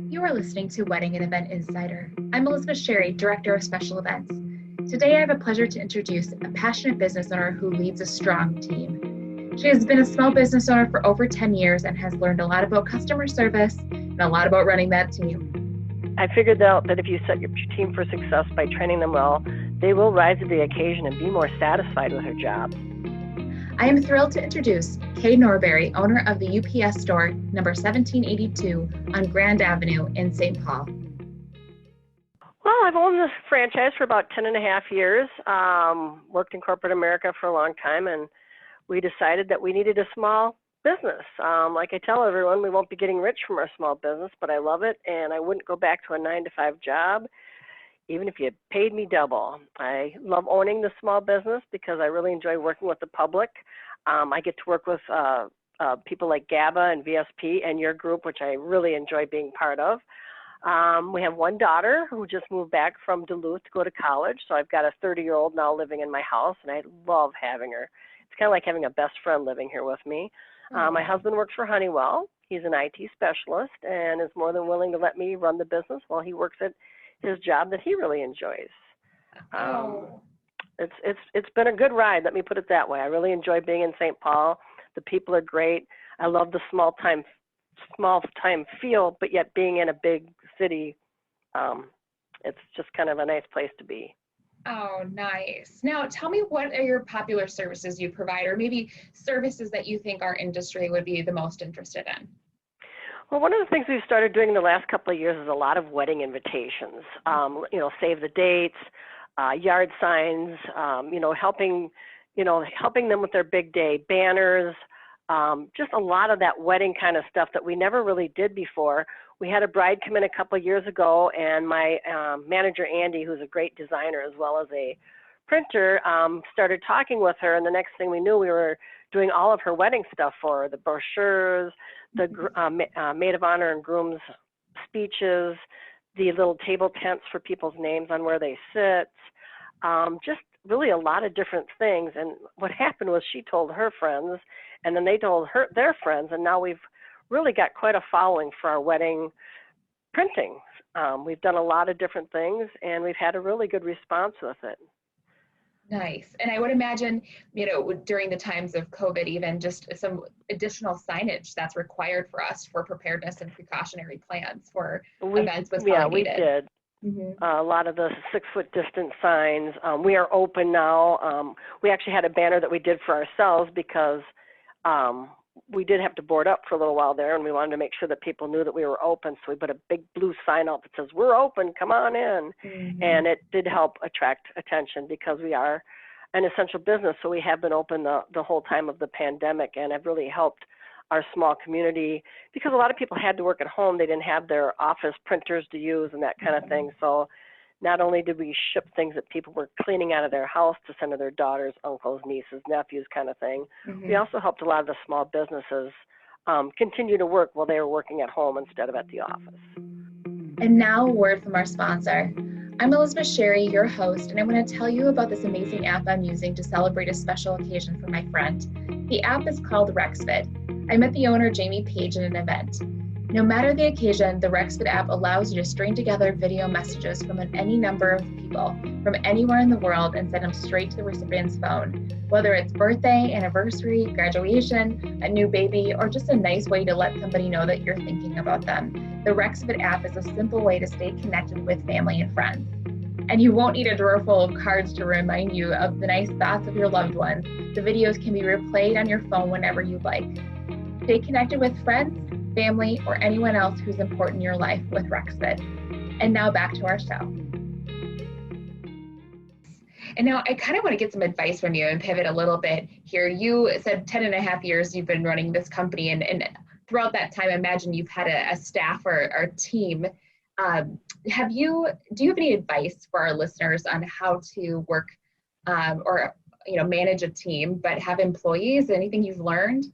You are listening to Wedding and Event Insider. I'm Elizabeth Sherry, Director of Special Events. Today I have a pleasure to introduce a passionate business owner who leads a strong team. She has been a small business owner for over 10 years and has learned a lot about customer service and a lot about running that team. I figured out that if you set your team for success by training them well, they will rise to the occasion and be more satisfied with their job. I am thrilled to introduce Kay Norbury, owner of the UPS store number 1782 on Grand Avenue in St. Paul. Well, I've owned this franchise for about 10 and a half years, worked in corporate America for a long time, and we decided that we needed a small business. Like I tell everyone, we won't be getting rich from our small business, but I love it, and I wouldn't go back to a 9-to-5 job, even if you paid me double. I love owning the small business because I really enjoy working with the public. I get to work with people like GABA and VSP and your group, which I really enjoy being part of. We have one daughter who just moved back from Duluth to go to college, so I've got a 30-year-old now living in my house, and I love having her. It's kind of like having a best friend living here with me. My husband works for Honeywell. He's an IT specialist and is more than willing to let me run the business while he works at his job that he really enjoys. It's been a good ride, let me put it that way. I really enjoy being in St. Paul. The people are great. I love the small time feel, but yet being in a big city, it's just kind of a nice place to be. Oh, nice. Now, tell me, what are your popular services you provide, or maybe services that you think our industry would be the most interested in? Well, one of the things we've started doing in the last couple of years is a lot of wedding invitations. Save the dates, yard signs, helping them with their big day, banners, just a lot of that wedding kind of stuff that we never really did before. We had a bride come in a couple of years ago, and my manager, Andy, who's a great designer as well as a printer, started talking with her, and the next thing we knew, we were doing all of her wedding stuff for her, the brochures, the maid of honor and groom's speeches, the little table tents for people's names on where they sit, just really a lot of different things. And what happened was she told her friends, and then they told their friends, and now we've really got quite a following for our wedding printing. We've done a lot of different things, and we've had a really good response with it. Nice. And I would imagine, during the times of COVID, even just some additional signage that's required for us for preparedness and precautionary plans for events was probably needed. We did. Mm-hmm. A lot of the 6-foot distance signs. We are open now. We actually had a banner that we did for ourselves because we did have to board up for a little while there, and we wanted to make sure that people knew that we were open. So we put a big blue sign out that says, "We're open, come on in." Mm-hmm. And it did help attract attention because we are an essential business. So we have been open the whole time of the pandemic, and have really helped our small community because a lot of people had to work at home. They didn't have their office printers to use and that kind of thing. So not only did we ship things that people were cleaning out of their house to send to their daughters, uncles, nieces, nephews kind of thing, we also helped a lot of the small businesses continue to work while they were working at home instead of at the office. And now a word from our sponsor. I'm Elizabeth Sherry, your host, and I want to tell you about this amazing app I'm using to celebrate a special occasion for my friend. The app is called RexFit. I met the owner, Jamie Page, at an event. No matter the occasion, the RexFit app allows you to string together video messages from any number of people from anywhere in the world and send them straight to the recipient's phone. Whether it's birthday, anniversary, graduation, a new baby, or just a nice way to let somebody know that you're thinking about them, the RexFit app is a simple way to stay connected with family and friends. And you won't need a drawer full of cards to remind you of the nice thoughts of your loved ones. The videos can be replayed on your phone whenever you'd like. Stay connected with friends, family, or anyone else who's important in your life with RexFit. And now back to our show. And now I kind of want to get some advice from you and pivot a little bit here. You said 10 and a half years you've been running this company, and throughout that time, I imagine you've had a staff or a team. Do you have any advice for our listeners on how to work or manage a team, but have employees? Anything you've learned?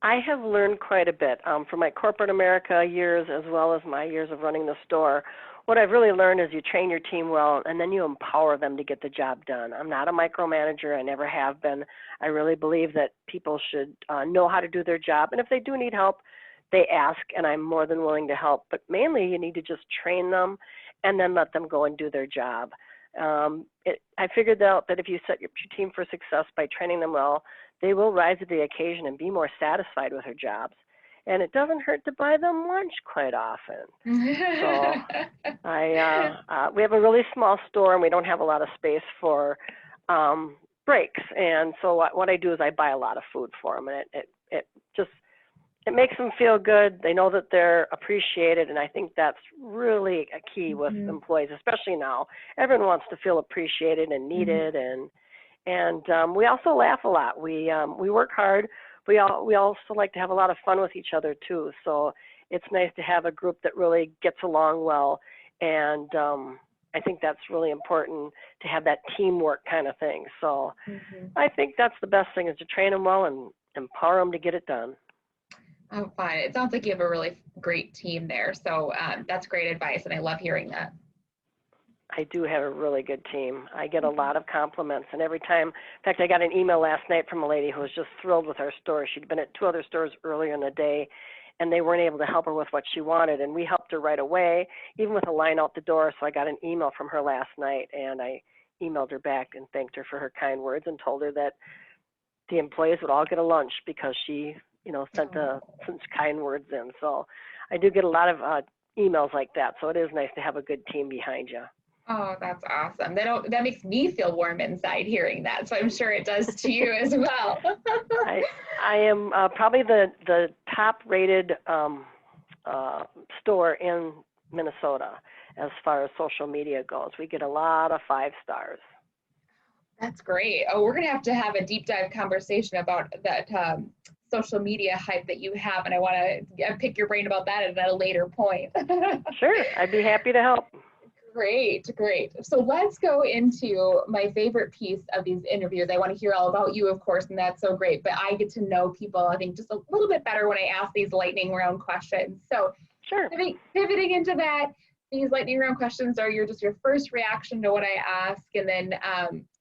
I have learned quite a bit from my corporate America years as well as my years of running the store. What I've really learned is you train your team well, and then you empower them to get the job done. I'm not a micromanager. I never have been. I really believe that people should know how to do their job, and if they do need help, they ask, and I'm more than willing to help. But mainly, you need to just train them and then let them go and do their job. I figured out that if you set your team for success by training them well, they will rise to the occasion and be more satisfied with their jobs. And it doesn't hurt to buy them lunch quite often. So we have a really small store, and we don't have a lot of space for breaks. And so what I do is I buy a lot of food for them, and it makes them feel good. They know that they're appreciated, and I think that's really a key with employees, especially now. Everyone wants to feel appreciated and needed, and we also laugh a lot. We work hard. We also like to have a lot of fun with each other too. So it's nice to have a group that really gets along well, and I think that's really important to have that teamwork kind of thing. So I think that's the best thing, is to train them well and empower them to get it done. Oh, fine. It sounds like you have a really great team there. So that's great advice, and I love hearing that. I do have a really good team. I get a lot of compliments, and every time, in fact, I got an email last night from a lady who was just thrilled with our store. She'd been at 2 other stores earlier in the day, and they weren't able to help her with what she wanted, and we helped her right away, even with a line out the door. So I got an email from her last night, and I emailed her back and thanked her for her kind words and told her that the employees would all get a lunch because she sent some kind words in. So I do get a lot of emails like that. So it is nice to have a good team behind you. Oh, that's awesome. That makes me feel warm inside hearing that. So I'm sure it does to you as well. I am probably the top rated store in Minnesota as far as social media goes. We get a lot of 5 stars. That's great. Oh, we're going to have a deep dive conversation about that social media hype that you have, and I want to pick your brain about that at a later point. Sure, I'd be happy to help. Great. So let's go into my favorite piece of these interviews. I want to hear all about you, of course, and that's so great, but I get to know people, I think, just a little bit better when I ask these lightning round questions. So sure. Pivoting into that, these lightning round questions are your first reaction to what I ask, and then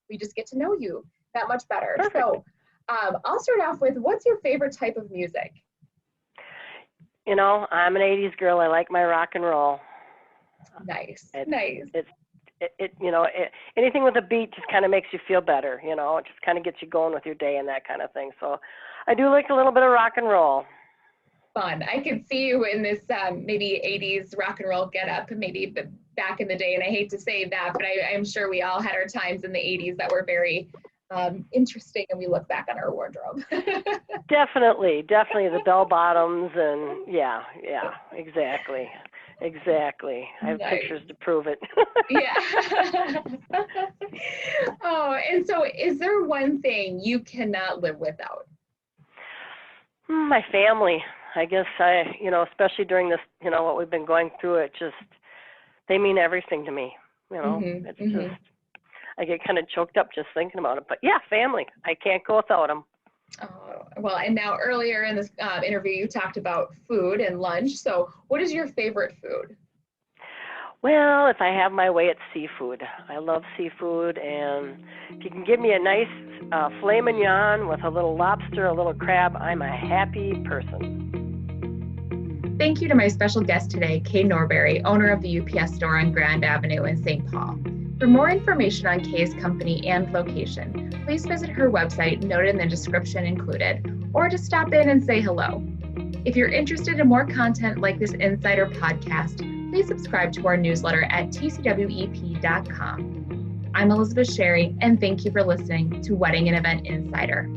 we just get to know you that much better. Perfect. So I'll start off with, what's your favorite type of music? I'm an 80s girl. I like my rock and roll. Nice. Anything with a beat just kind of makes you feel better. It just kind of gets you going with your day and that kind of thing. So I do like a little bit of rock and roll. Fun. I could see you in this maybe 80s rock and roll get up, maybe back in the day. And I hate to say that, but I'm sure we all had our times in the 80s that were very interesting, and we look back on our wardrobe. Definitely the bell bottoms, and yeah, exactly. I have pictures to prove it. Yeah. Oh, and so is there one thing you cannot live without? My family. I guess especially during this, what we've been going through, they mean everything to me. It's just, I get kind of choked up just thinking about it. But yeah, family. I can't go without them. Oh, well, and now earlier in this interview, you talked about food and lunch. So what is your favorite food? Well, if I have my way, it's seafood. I love seafood, and if you can give me a nice filet mignon with a little lobster, a little crab, I'm a happy person. Thank you to my special guest today, Kay Norbury, owner of the UPS store on Grand Avenue in St. Paul. For more information on Kay's company and location, please visit her website noted in the description included, or just stop in and say hello. If you're interested in more content like this Insider podcast, please subscribe to our newsletter at tcwep.com. I'm Elizabeth Sherry, and thank you for listening to Wedding and Event Insider.